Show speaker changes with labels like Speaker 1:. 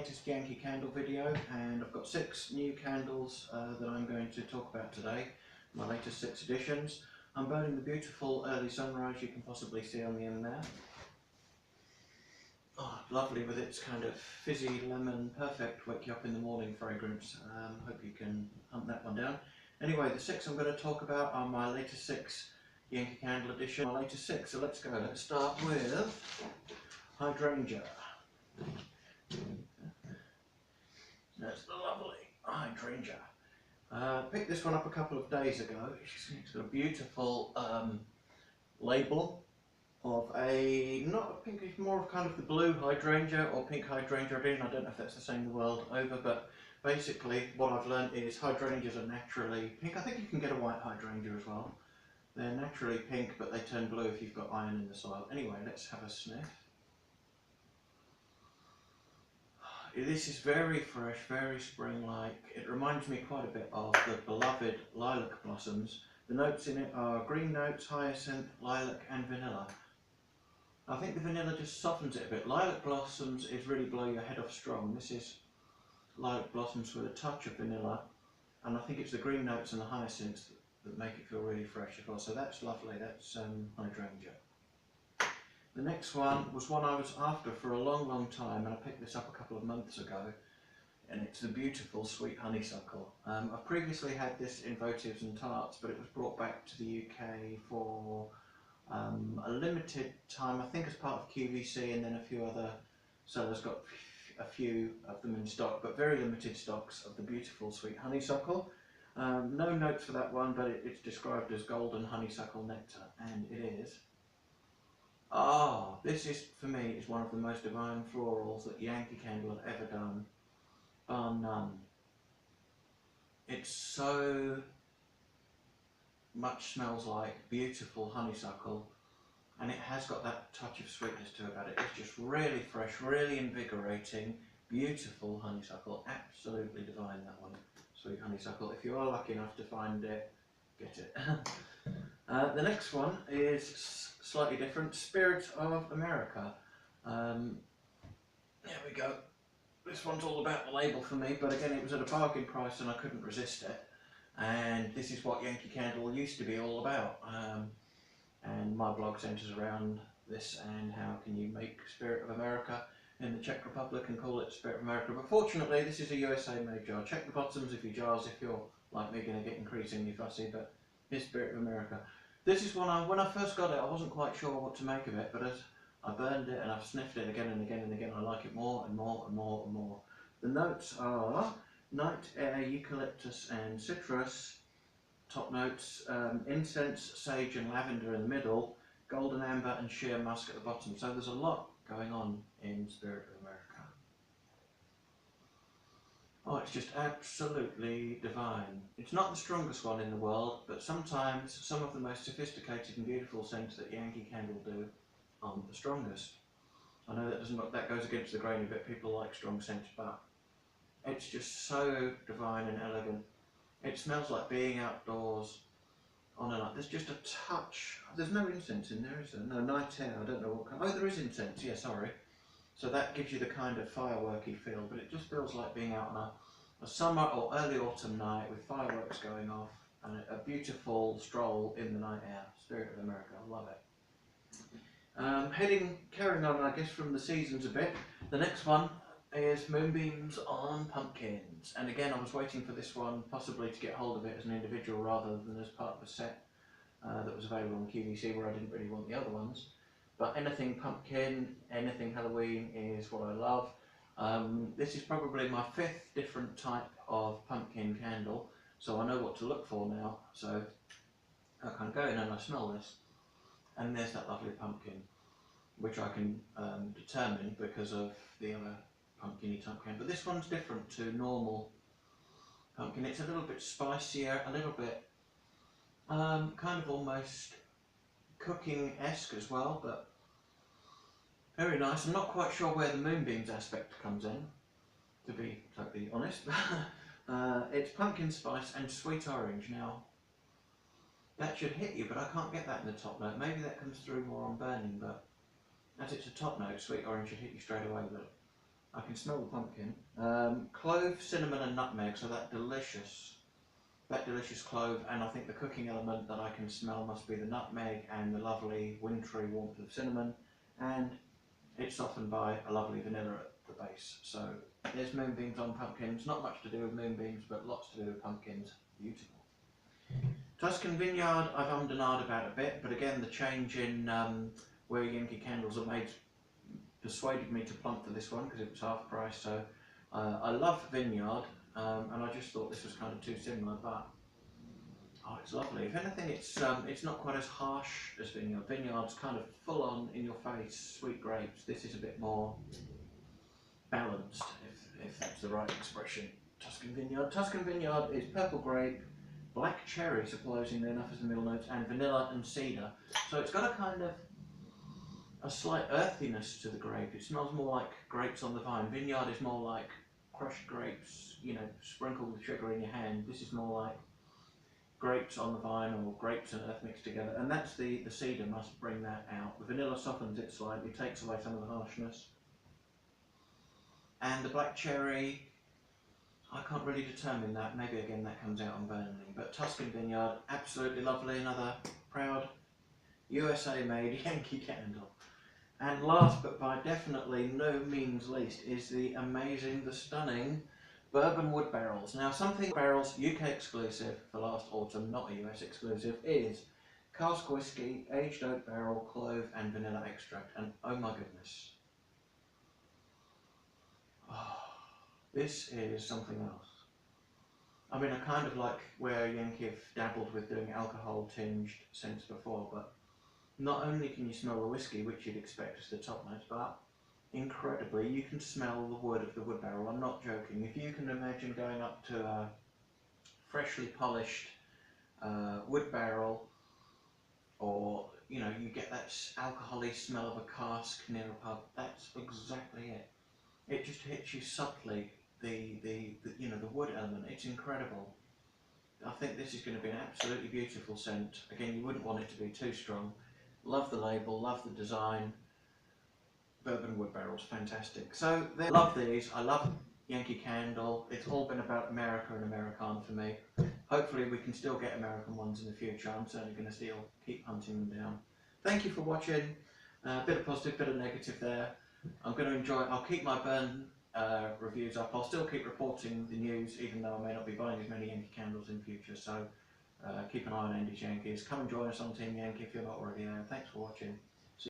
Speaker 1: latest Yankee candle video, and I've got 6 new candles that I'm going to talk about today, my latest 6 additions. I'm burning the beautiful early sunrise you can possibly see on the end there. Oh, lovely with its kind of fizzy lemon, perfect wake you up in the morning fragrance. Hope you can hunt that one down. Anyway, the 6 I'm going to talk about are my latest 6 Yankee candle edition. My latest 6, so let's go. Let's start with Hydrangea. That's the lovely Hydrangea. Picked this one up a couple of days ago. It's got a beautiful label of not a pink, it's more of kind of the blue hydrangea or pink hydrangea. I don't know if that's the same the world over, but basically what I've learned is hydrangeas are naturally pink. I think you can get a white hydrangea as well. They're naturally pink, but they turn blue if you've got iron in the soil. Anyway, let's have a sniff. This is very fresh, very spring-like. It reminds me quite a bit of the beloved lilac blossoms. The notes in it are green notes, hyacinth, lilac and vanilla. I think the vanilla just softens it a bit. Lilac blossoms is really blow your head off strong. This is lilac blossoms with a touch of vanilla, and I think it's the green notes and the hyacinths that make it feel really fresh as well. So that's lovely, that's hydrangea. The next one was one I was after for a long time, and I picked this up a couple of months ago, and it's the beautiful sweet honeysuckle. I've previously had this in votives and tarts, but it was brought back to the UK for a limited time, I think as part of QVC, and then a few other sellers got a few of them in stock, but very limited stocks of the beautiful sweet honeysuckle. No notes for that one, but it's described as golden honeysuckle nectar, and it is. This is, for me, is one of the most divine florals that Yankee Candle have ever done, bar none. It so much smells like beautiful honeysuckle, and it has got that touch of sweetness to it about it. It's just really fresh, really invigorating, beautiful honeysuckle. Absolutely divine, that one, sweet honeysuckle. If you are lucky enough to find it, get it. The next one is slightly different, Spirit of America. There we go. This one's all about the label for me, but again it was at a bargain price and I couldn't resist it. And this is what Yankee Candle used to be all about. And my blog centres around this and how can you make Spirit of America in the Czech Republic and call it Spirit of America. But fortunately this is a USA made jar. Check the bottoms of your jars if you're, like me, going to get increasingly fussy, but here's Spirit of America. This is one when I first got it, I wasn't quite sure what to make of it, but as I burned it and I've sniffed it again and again and again, I like it more and more and more and more. The notes are night air, eucalyptus and citrus. Top notes, incense, sage and lavender in the middle, golden amber and sheer musk at the bottom. So there's a lot going on in Spirit of America. Oh, it's just absolutely divine. It's not the strongest one in the world, but sometimes some of the most sophisticated and beautiful scents that Yankee Candle do aren't the strongest. I know that goes against the grain a bit. People like strong scents, but it's just so divine and elegant. It smells like being outdoors on a night. There's just a touch. There's no incense in there, is there? No, night air. I don't know what kind. Oh, there is incense. Yeah, sorry. So that gives you the kind of fireworky feel, but it just feels like being out on a summer or early autumn night with fireworks going off and a beautiful stroll in the night air. Spirit of America, I love it. Carrying on, I guess, from the seasons a bit, the next one is Moonbeams on pumpkins. And again, I was waiting for this one possibly to get hold of it as an individual rather than as part of a set that was available on QVC, where I didn't really want the other ones. But anything pumpkin, anything Halloween is what I love. This is probably my 5th different type of pumpkin candle, so I know what to look for now. So I kind of go in and I smell this, and there's that lovely pumpkin, which I can determine because of the other pumpkin-y type candle. But this one's different to normal pumpkin. It's a little bit spicier, a little bit kind of almost cooking-esque as well, but very nice. I'm not quite sure where the Moonbeams aspect comes in, to be totally honest. It's pumpkin spice and sweet orange. Now, that should hit you, but I can't get that in the top note. Maybe that comes through more on burning, but as it's a top note, sweet orange should hit you straight away. But I can smell the pumpkin. Clove, cinnamon and nutmeg, so that delicious clove, and I think the cooking element that I can smell must be the nutmeg and the lovely wintry warmth of cinnamon, and it's softened by a lovely vanilla at the base. So there's Moonbeams on pumpkins. Not much to do with Moonbeams, but lots to do with pumpkins. Beautiful. Tuscan Vineyard, I've ummed and ahed about a bit, but again the change in where Yankee candles are made persuaded me to plump for this one because it was half price. So I love Vineyard, and I just thought this was kind of too similar, but oh, it's lovely. If anything, it's not quite as harsh as Vineyard. Vineyard's kind of full on in your face, sweet grapes. This is a bit more balanced, if that's the right expression. Tuscan Vineyard is purple grape, black cherry, surprisingly enough, as the middle notes, and vanilla and cedar. So it's got a kind of a slight earthiness to the grape. It smells more like grapes on the vine. Vineyard is more like crushed grapes, you know, sprinkled with sugar in your hand. This is more like grapes on the vine, or grapes and earth mixed together, and that's the cedar must bring that out. The vanilla softens it slightly, takes away some of the harshness. And the black cherry, I can't really determine that. Maybe again that comes out on burning. But Tuscan Vineyard, absolutely lovely. Another proud USA made Yankee candle. And last but by definitely no means least is the amazing, the stunning Bourbon wood barrels. Now something barrels, UK exclusive for last autumn, not a US exclusive, is cask whisky, aged oak barrel, clove and vanilla extract. And oh my goodness. Oh, this is something else. I mean, I kind of like where Yankee have dabbled with doing alcohol tinged scents before, but not only can you smell the whiskey, which you'd expect as the top notes, but incredibly you can smell the wood of the wood barrel. I'm not joking. If you can imagine going up to a freshly polished wood barrel, or you know, you get that alcohol-y smell of a cask near a pub, that's exactly it. It just hits you subtly, the you know, the wood element. It's incredible. I think this is going to be an absolutely beautiful scent. Again, you wouldn't want it to be too strong. Love the label, love the design. Bourbon wood barrels, fantastic. So love these. I love Yankee Candle. It's all been about America and Americana for me. Hopefully we can still get American ones in the future. I'm certainly going to still keep hunting them down. Thank you for watching. A bit of positive, bit of negative there. I'm going to enjoy it. I'll keep my burn reviews up. I'll still keep reporting the news, even though I may not be buying as many Yankee Candles in future. So keep an eye on Andy's Yankees. Come and join us on Team Yankee if you're not already there. Thanks for watching.